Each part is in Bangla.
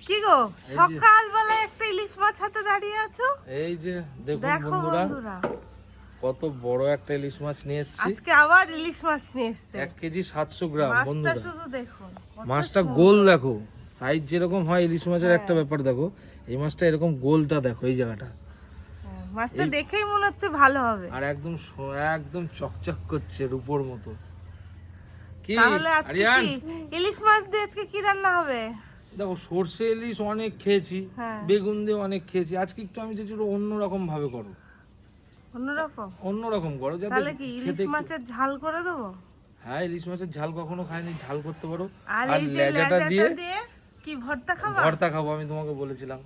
কি গো সকালবেলা একটা ইলিশ মাছ হাতে দাঁড়িয়ে আছো? এই যে দেখুন বন্ধুরা কত বড় একটা ইলিশ মাছ নিয়ে এসেছি। আজকে আবার ইলিশ মাছ নিয়ে এসেছে 1 কেজি 700 গ্রাম বন্ধুরা। মাছটা শুধু দেখুন, মাছটা গোল দেখো, সাইজ যেরকম হয় ইলিশ মাছের একটা ব্যাপার দেখো, এই মাছটা এরকম গোলটা দেখো, এই জায়গাটা মাছটা দেখেই মনে হচ্ছে ভালো হবে। আর একদম চকচক করছে রূপোর মতো। কি তাহলে আজকে কি ইলিশ মাছ দিয়ে আজকে কি রান্না হবে? দেখো সরষে ইলিশ অনেক খেয়েছি, বেগুন দিয়ে অনেক খেয়েছি, আজকে একটু আমি চাইছি অন্যরকম ভাবে করো। অন্যরকম করো যাতে তাহলে কি ইলিশ মাছের ঝাল করে দেবো? হ্যাঁ, ইলিশ মাছের ঝাল কখনো খাইনি, ঝাল করতে পারো। আর এই যে লেজাটা দিয়ে কি ভর্তা খাবো? ভর্তা খাবো, আমি তোমাকে বলেছিলাম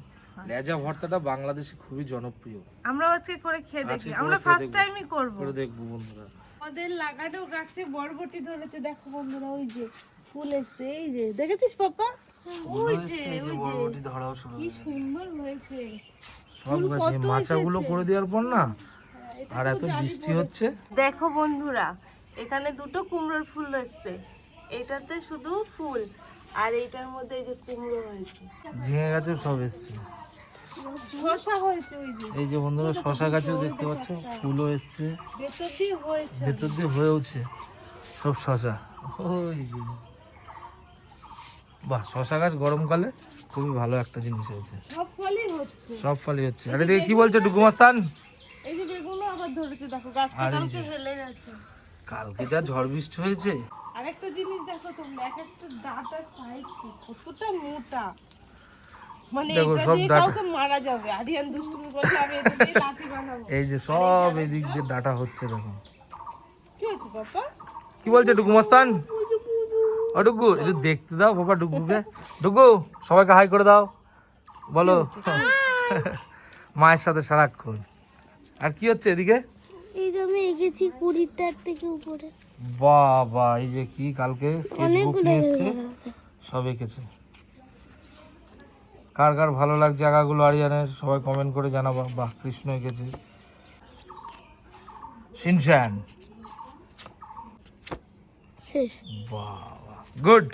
লেজা ভর্তাটা বাংলাদেশে খুবই জনপ্রিয়। আমরা আজকে করে খেয়ে দেখি, আমরা ফার্স্ট টাইমই করব। করে দেখবো বন্ধুরা। আমাদের লাগানো গাছে বরবটি ধরেছে, দেখো বন্ধুরা, ওই যে ফুল এসেছে, এই যে দেখেছিস পাপা? ওই যে বরবটি ধরাও শুরু কি সুন্দর হয়েছে সব গাছে। মাচাগুলো করে দেওয়ার পর না, আর এত বৃষ্টি হচ্ছে। দেখো বন্ধুরা, এখানে দুটো কুমড়োর ফুল এসেছে, এটাতে শুধু ফুল, আর এইটার মধ্যে এই যে কুমড়ো হয়েছে, ঝিঙে গাছে সব এসছে, শসা হয়েছে, ওই যে এই যে বন্ধুরা শসা গাছেও দেখতে পাচ্ছ ফুলও এসছে, ভেতর দিয়ে হয়েছে, ভেতর দিয়ে হয়েওছে সব শসা। ওই যে বাহ, শসা গাছ গরমকালে খুবই ভালো একটা জিনিস হয়েছে, সব ফলই হচ্ছে, সব ফলই হচ্ছে। আরে দেখি কি বলছে ডুগু মাস্তান? এই যে বেগুনও আবার ধরেছে, দেখো গাছটা কালকে হেলে গেছে, কালকে যা ঝড় বৃষ্টি হয়েছে। আরেকটা জিনিস দেখো তোমরা, এক একটা ডাঁটার সাইজ কতটা মোটা, মানে এটা দিয়ে কাউকে মারা যাবে। আরিয়ান দুষ্টুমি করলে আমি এটা দিয়ে লাঠি বানাবো। এই যে সব এই দিক দিয়ে ডাটা হচ্ছে দেখো। কি হচ্ছে বাবা? কি বলছে ডুগু মাস্তান? ও ডুগু, একটু দেখতে দাও বাবা ডুগুকে। ডুগু, সবাইকে হাই করে দাও, বলো মায়ের সাথে সারাক্ষণ। আর কি হচ্ছে এদিকে? এই যে আমি এঁকেছি 20টার থেকে উপরে। বাবা, এই যে কি কালকে স্কেচবুক নিয়ে এসছে, সব এঁকেছে। কার কার ভালো লাগছে জায়গাগুলো আরিয়ানের, সবাই কমেন্ট করে জানাবা। বাহ, কৃষ্ণ এঁকেছে, শিনচান, শেষ। বাবা গুড।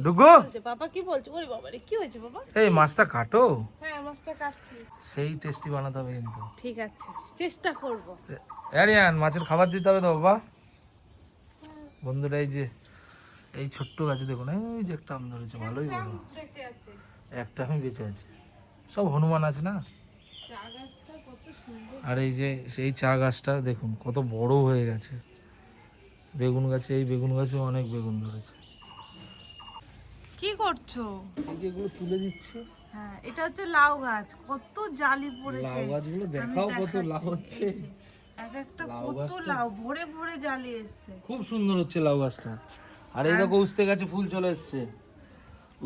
ডুগু বাবা কি বলছে? ওরে বাবা রে, কি হয়েছে বাবা? এই মাছটা কাটো। হ্যাঁ, মাছটা কাটছি। সেই টেস্টি বানাতে হবে কিন্তু। ঠিক আছে, চেষ্টা করব। আরিয়ান, মাছের খাবার দিতে হবে তো বাবা। বন্ধুরা এই যে এই ছোট্ট গাছে দেখুন, এই যে একটা আম ধরেছে, ভালোই বড়, একটা আমি বেঁচে আছে। সব হনুমান আছে না। চা গাছটা কত সুন্দর। আর এই যে সেই চা গাছটা দেখুন কত বড় হয়ে গেছে। বেগুন গাছে, এই বেগুন গাছে অনেক বেগুন ধরেছে। কি করছো? এই যেগুলো তুলে দিচ্ছি। হ্যাঁ, এটা হচ্ছে লাউ গাছ, কত জালি পড়েছে। লাউ গাছগুলো দেখাও কত লাউ হচ্ছে, এক একটা কত লাউ, ভরে ভরে জালি এসেছে। খুব সুন্দর হচ্ছে লাউ গাছটা। আর এই দেখো উস্তে গাছে ফুল চলে এসেছে,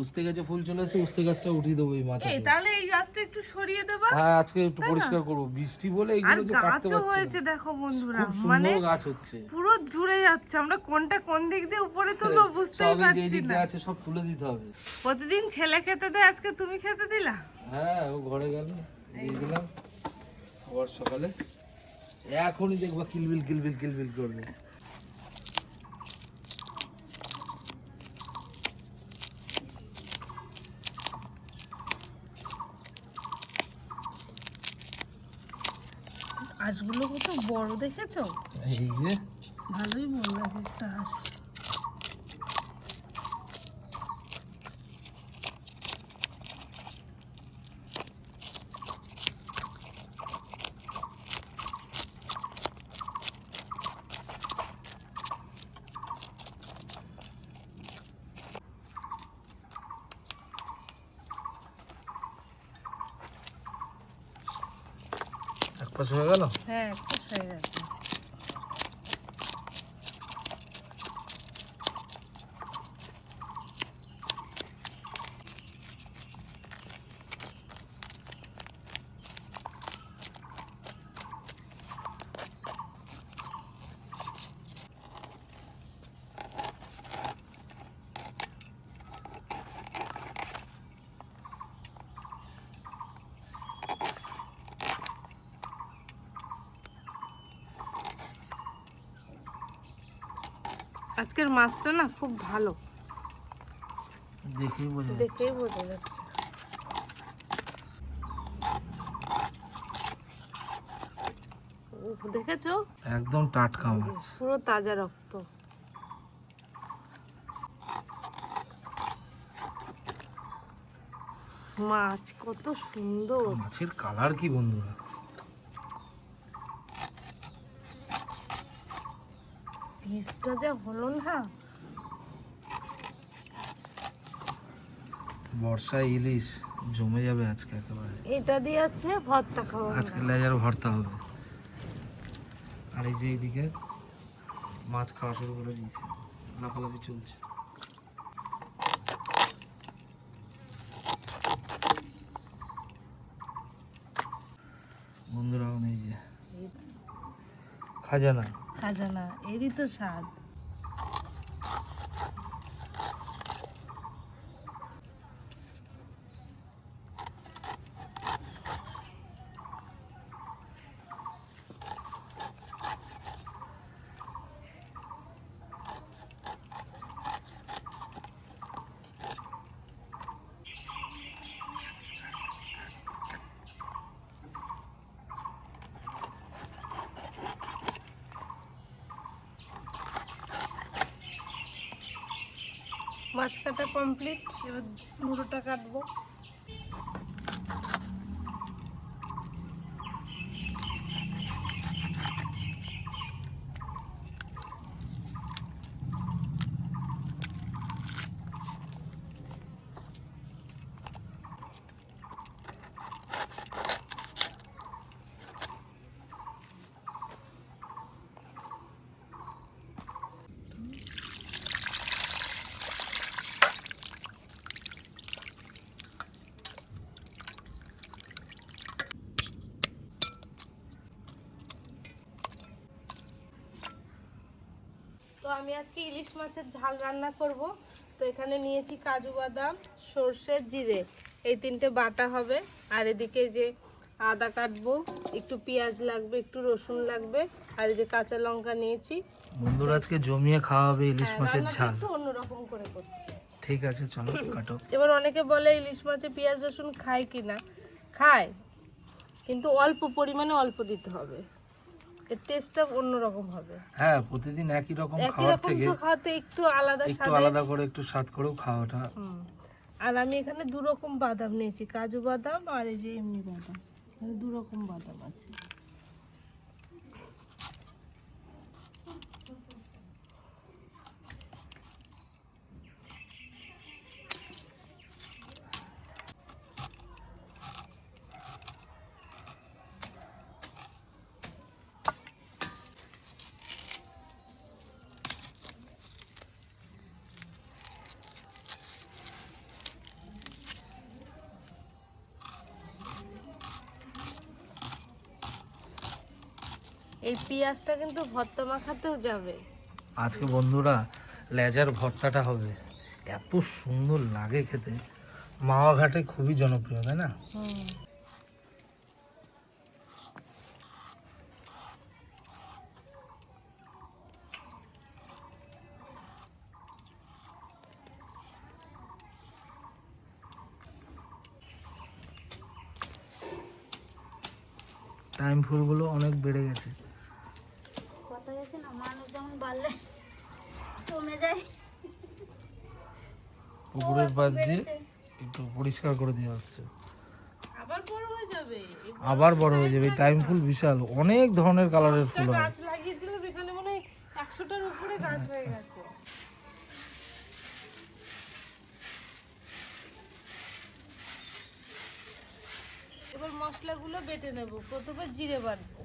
উস্তে গাছে ফুল চলে এসেছে, উস্তে গাছটা উঠিয়ে দেবো এই মাচা। এই তাহলে এই গাছটা একটু সরিয়ে দেবা। হ্যাঁ, আজকে একটু পরিষ্কার করব, বৃষ্টি বলে এগুলো যে কাটতে পারছি না। হয়েছে দেখো বন্ধুরা, খুব মানে সুন্দর গাছ হচ্ছে, পুরো জুড়ে যাচ্ছে। আমরা কোনটা কোন দিক দিয়ে উপরে তুলবো বুঝতেই পারছি না। আছে সব তুলে দিতে হবে। প্রতিদিন ছেলে খেতে দেয়, আজকে তুমি খেতে দিলা? হ্যাঁ, ও ঘরে গেল, দিয়ে দিলাম। আবার সকালে এখনই দেখবা কিলবিল কিলবিল কিলবিল করবে। হাঁসগুলো কত বড় দেখেছো? এই যে ভালোই বললো একটা হাঁস। এক পাশ হয়ে গেল। হ্যাঁ, একটা হয়ে গেছে। আজকের মাছটা না খুব ভালো, দেখেই বোঝা দেখেই বোঝা যাচ্ছে। দেখেছো? একদম টাটকা মাছ। পুরো তাজা রক্ত। মাছ কত সুন্দর। মাছের কালার কি বন্ধুরা, পিসটা যা হলো না, বর্ষায় ইলিশ জমে যাবে আজকে একেবারে। এটা দিয়ে আছে ভর্তা খাওয়া। আজকে লেজার ভর্তা হবে। আর এই যে এইদিকে মাছ খাওয়া শুরু করে দিয়েছে, লাফালাফি চলছে। বন্ধুরা এই যে খাজানা, খাজানা, এরই তো স্বাদ। মাছ কাটা কমপ্লিট, এবার মুড়োটা কাটবো। তো আমি আজকে ইলিশ মাছের ঝাল রান্না করব। তো এখানে নিয়েছি কাজু বাদাম, সর্ষে, জিরে, এই তিনটে বাটা হবে। আর এদিকে যে আদা কাটবো, একটু পেঁয়াজ লাগবে, একটু রসুন লাগবে, আর এই যে কাঁচা লঙ্কা নিয়েছি। বন্ধুরা আজকে জমিয়ে খাওয়া হবে ইলিশ মাছের রান্নাটা ঝাল। একটু অন্যরকম করে করছি। ঠিক আছে চলো কাটো। এবার অনেকে বলে ইলিশ মাছে পেঁয়াজ রসুন খায় কিনা, খায়, কিন্তু অল্প পরিমাণে অল্প দিতে হবে, এর টেস্টটা অন্যরকম হবে। হ্যাঁ, প্রতিদিন একই রকম একই খাওয়ার রকম থেকে তো খাওয়াতে একটু আলাদা একটু স্বাদে। আলাদা করে একটু স্বাদ করেও খাওয়াটা। আর আমি এখানে দু রকম বাদাম নিয়েছি, কাজু বাদাম আর এই যে এমনি বাদাম, এখানে দু রকম বাদাম আছে। এই পেঁয়াজটা কিন্তু ভর্তা মাখাতেও যাবে। আজকে বন্ধুরা লেজার ভর্তাটা হবে, এত সুন্দর লাগে খেতে। মাওয়া ঘাটে খুবই জনপ্রিয়, তাই না? টাইম ফুলগুলো অনেক বেড়ে গেছে। কথা গেছে না, মানুষ যেমন বাড়লে কমে যায়। পুকুরের পাশ দিয়ে একটু পরিষ্কার করে দেওয়া হচ্ছে। আবার বড় হয়ে যাবে, আবার বড় হয়ে যাবে। টাইম ফুল বিশাল, অনেক ধরনের কালারের ফুল হয়। গাছ লাগিয়েছিলাম এখানে, মনে হয় 100টার উপরে গাছ হয়ে গেছে। এবার মশলাগুলো বেটে নেব। প্রথমে জিরে বাটবো।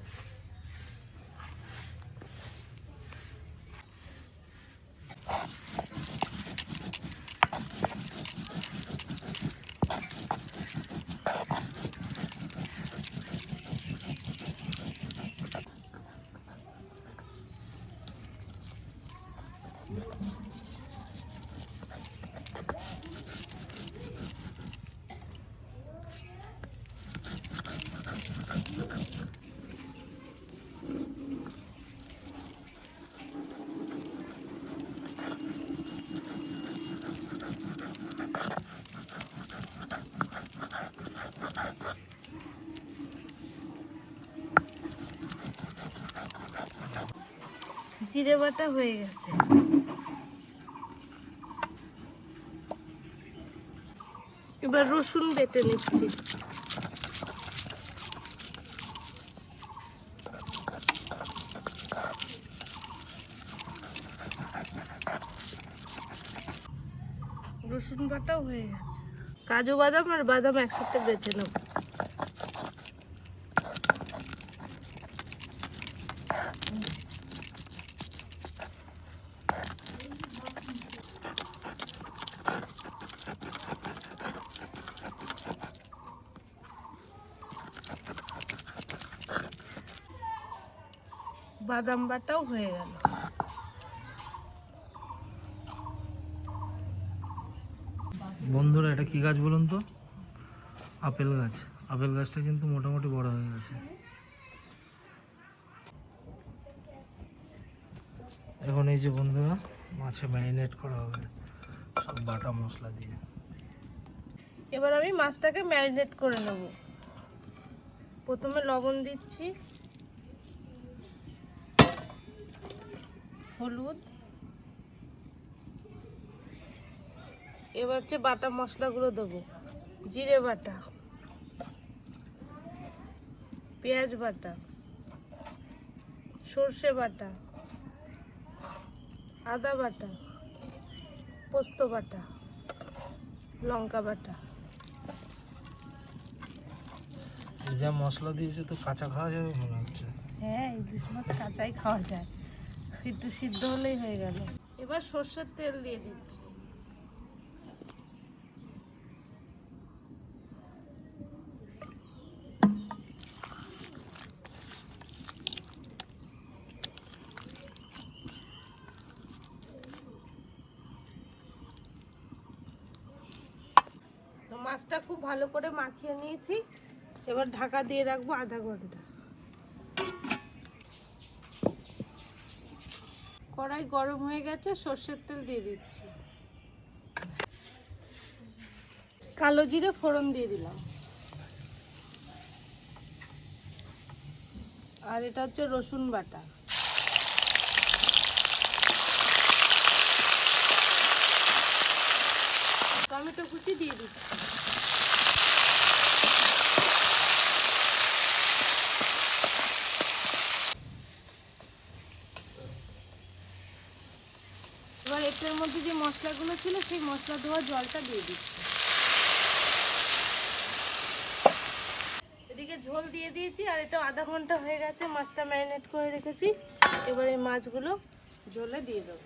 জিরে বাটা হয়ে গেছে। এবার রসুন বেটে নিচ্ছি। রসুন বাটাও হয়ে গেছে। কাজু বাদাম আর বাদাম একসাথে বেটে নেব। বাদাম বাটাও হয়ে গেল। বন্ধুরা এটা কি গাছ বলুন তো? আপেল গাছ। আপেল গাছটা কিন্তু মোটামুটি বড় হয়ে গেছে। এখন এই যে বন্ধুরা মাছে ম্যারিনেট করা হবে সব বাটা মশলা দিয়ে। এবার আমি মাছটাকে ম্যারিনেট করে নেব। প্রথমে লবণ দিচ্ছি, হলুদ, এবার হচ্ছে বাটা মশলাগুলো দেবো। জিরে বাটা, পেঁয়াজ বাটা, সর্ষে বাটা, আদা বাটা, পোস্ত বাটা, লঙ্কা বাটা। যা মশলা দিয়েছে তো কাঁচা খাওয়া যাবে মনে হচ্ছে। হ্যাঁ, ইলিশ মাছ কাঁচাই খাওয়া যায়, একটু সিদ্ধ হলেই হয়ে গেল। এবার সর্ষের তেল দিয়ে দিচ্ছি। তো মাছটা খুব ভালো করে মাখিয়ে নিয়েছি। এবার ঢাকা দিয়ে রাখবো আধা ঘন্টা। কড়াই গরম হয়ে গেছে, সর্ষের তেল দিয়ে দিচ্ছি। কালো জিরে ফোড়ন দিয়ে দিলাম। আর এটা হচ্ছে রসুন বাটা। টমেটো কুচি দিয়ে দিচ্ছি। এবার এটার মধ্যে যে মশলাগুলো ছিল সেই মশলা ধোয়া জলটা দিয়ে দিচ্ছি। এদিকে ঝোল দিয়ে দিয়েছি আর এটা আধা ঘন্টা হয়ে গেছে, মাছটা ম্যারিনেট করে রেখেছি। এবার এই মাছগুলো ঝোলে দিয়ে দেবো।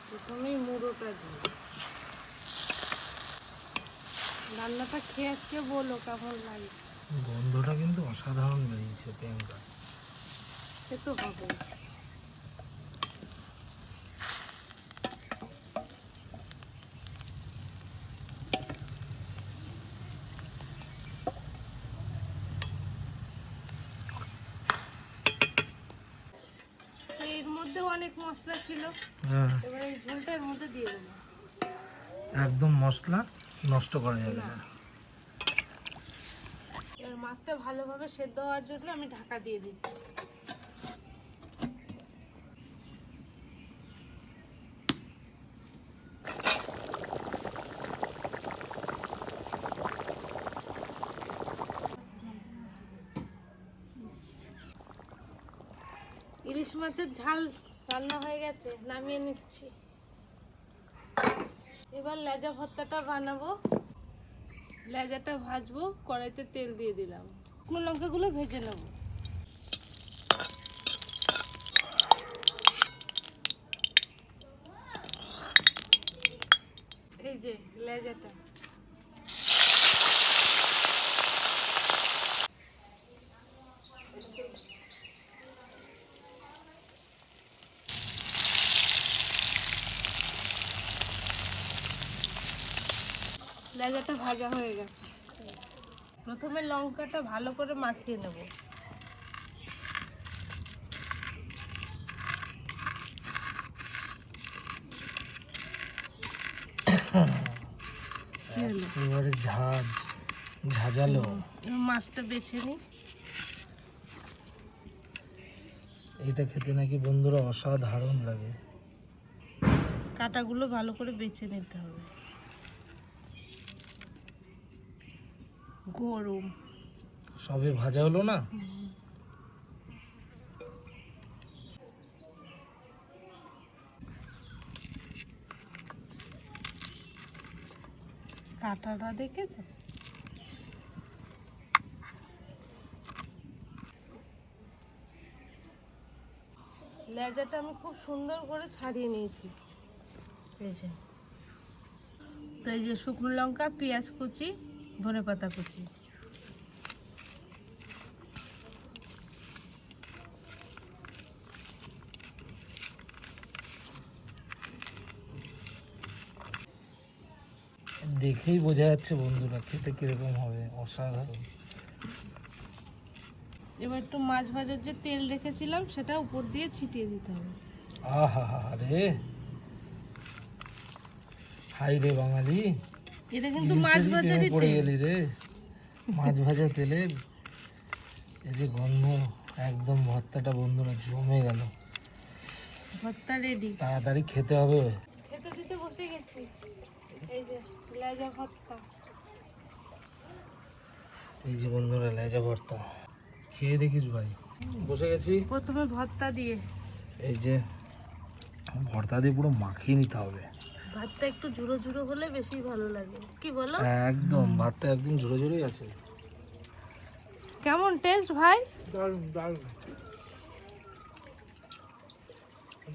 প্রথমেই মুড়োটা দিই। রান্নাটা খেয়ে আজকে বলো কেমন লাগে। গন্ধটা কিন্তু অসাধারণ বেরিয়েছে প্রিয়াঙ্কা। সে তো হবে। এর মধ্যে অনেক মশলা ছিল, হ্যাঁ, এবার এই ঝোলটা এর মধ্যে দিয়ে দেবো। একদম মশলা নষ্ট করা যাবে না। এবার মাছটা ভালোভাবে সেদ্ধ হওয়ার জন্য আমি ঢাকা দিয়ে দিচ্ছি। ইলিশ মাছের ঝাল রান্না হয়ে গেছে, নামিয়ে নিচ্ছি। এবার লেজা ভর্তাটা বানাবো। লেজাটা ভাজবো, কড়াইতে তেল দিয়ে দিলাম। শুকনো লঙ্কাগুলো ভেজে নেব। এই যে লেজাটা। লেজাটা ভাজা হয়ে গেছে। প্রথমে লঙ্কাটা ভালো করে মাখিয়ে নেব। এবারে ঝাঁঝালো। এবার মাছটা বেছে নিই। এটা খেতে নাকি বন্ধুরা অসাধারণ লাগে। কাঁটাগুলো ভালো করে বেছে নিতে হবে। গরম সবে ভাজা হলো না, কাঁটাটা দেখেছো? লেজাটা আমি খুব সুন্দর করে ছাড়িয়ে নিয়েছি। এই যে, তো এই যে শুকনো লঙ্কা, পেঁয়াজ কুচি, ধনেপাতা কুচি। দেখেই বোঝা যাচ্ছে বন্ধুরা খেতে কিরকম হবে, অসাধারণ। এবার একটু মাছ ভাজার যে তেল রেখেছিলাম সেটা উপর দিয়ে ছিটিয়ে দিতে হবে। আহা রে, হাই রে বাঙালি, এটা কিন্তু মাছ ইলিশেরই ভাজারই প্রেমে পড়ে তেল। গেলি রে। মাছ ভাজা তেলের এই যে গন্ধ, একদম ভর্তাটা বন্ধুরা জমে গেল। ভর্তা রেডি। তাড়াতাড়ি খেতে হবে। খেতে দিতে বসে গেছি। এই যে লেজা ভর্তা। এই যে বন্ধুরা লেজা ভর্তা খেয়ে দেখিস ভাই। বসে গেছি, প্রথমে ভর্তা দিয়ে, এই যে ভর্তা দিয়ে পুরো মাখিয়ে নিতে হবে। ভাতটা একটু ঝুড়ো ঝুড়ো হলে বেশি ভালো লাগে, কি বলো? একদম ভাতটা একদম ঝুড়ো ঝুড়োই আছে। কেমন টেস্ট ভাই? দারুণ দারুণ,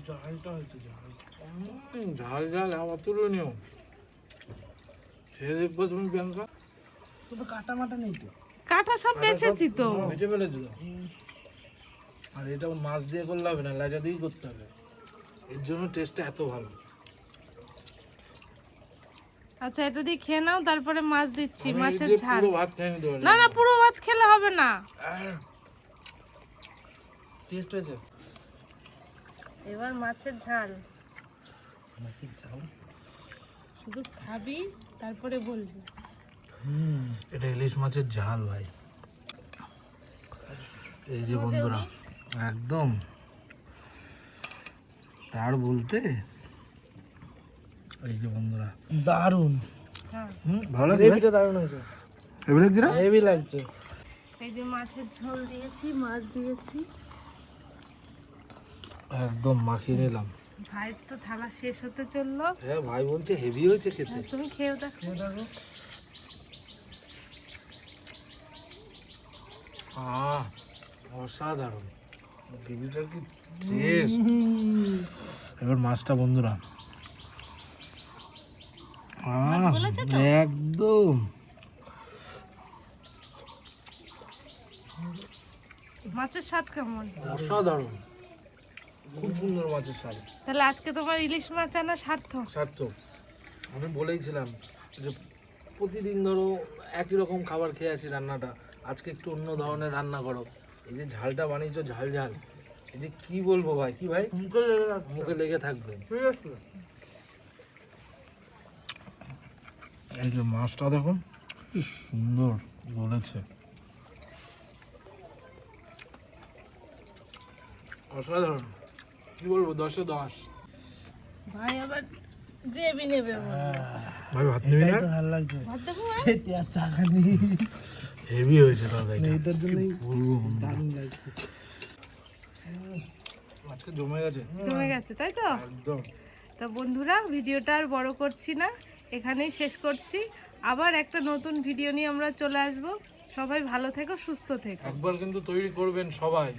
ঝালটা হয়েছে ঝাল ঝাল অতুলনীয়। খেয়ে দেখবো তুমি প্রিয়াঙ্কা। শুধু কাটা মাটা নেই তো? কাঁটা সব বেছেছি তো। ভেজে ফেলেছো তো? আর এটাও মাছ দিয়ে করলে হবে না, লেজা দিয়েই করতে হবে, এর জন্য টেস্টটা এত ভালো। আচ্ছা, এটা দিয়ে খেয়ে নাও, তারপরে মাছ দিচ্ছি, আমি মাছের এই দিয়ে ঝাল। পুরো ভাত খেয়ে নিতে পারি। না না, পুরো ভাত খেলে হবে না। টেস্ট হয়েছে? এবার মাছের ঝাল। মাছের ঝাল, শুধু খাবি তারপরে বলবি। এটা ইলিশ মাছের ঝাল ভাই। এই যে বন্ধুরা একদম তার বলতে, এই যে বন্ধুরা দারুন। হ্যাঁ, ভালো লাগছে, গ্রেভিটা দারুন হয়েছে। হেভি লাগছে না? হেভি লাগছে। এই যে মাছের ঝোল দিয়েছি, মাছ দিয়েছি। একদম মাখিয়ে নিলাম। ভাইয়ের তো থালা শেষ হতে চললো। হ্যাঁ ভাই বলছে হেভি হয়েছে খেতে। হ্যাঁ, তুমি খেয়েও দেখো। খেয়ে দেখো। অসাধারণ, গ্রেভিটার কি টেস্ট। এবার মাছটা বন্ধুরা, বলেছে তো? একদম মাছের স্বাদ কেমন? অসাধারণ, খুব সুন্দর মাছের স্বাদ। তাহলে আজকে তোমার ইলিশ মাছ আনা সার্থক। সার্থক। আমি বলেইছিলাম যে প্রতিদিন ধরো একই রকম খাবার খেয়ে আসি, রান্নাটা আজকে একটু অন্য ধরনের রান্না করো। এই যে ঝালটা বানিয়েছো, ঝাল ঝাল, এই যে কি বলবো ভাই, কি ভাই মুখে লেগে থাকবে। এই যে মাছটা দেখুন কি সুন্দর বলেছে, অসাধারণ, কি বলবো, 10-এ 10। ভাই আবার গ্রেভি নেবে বলে। ভাই ভাত নিবি না? ভালো লাগছে, ভাত দেবো ভাই? হেভি হয়েছে তরকারিটা, এটার জন্যই বলবো দারুণ লাগছে। আজকে জমে গেছে, জমে গেছে তাই তো? একদম। তো বন্ধুরা, ভিডিওটা আর বড় করছি না, এখানেই শেষ করছি। আবার একটা নতুন ভিডিও নিয়ে আমরা চলে আসব। সবাই ভালো থেকো, সুস্থ থেকো। একবার কিন্তু তৈরি করবেন সবাই।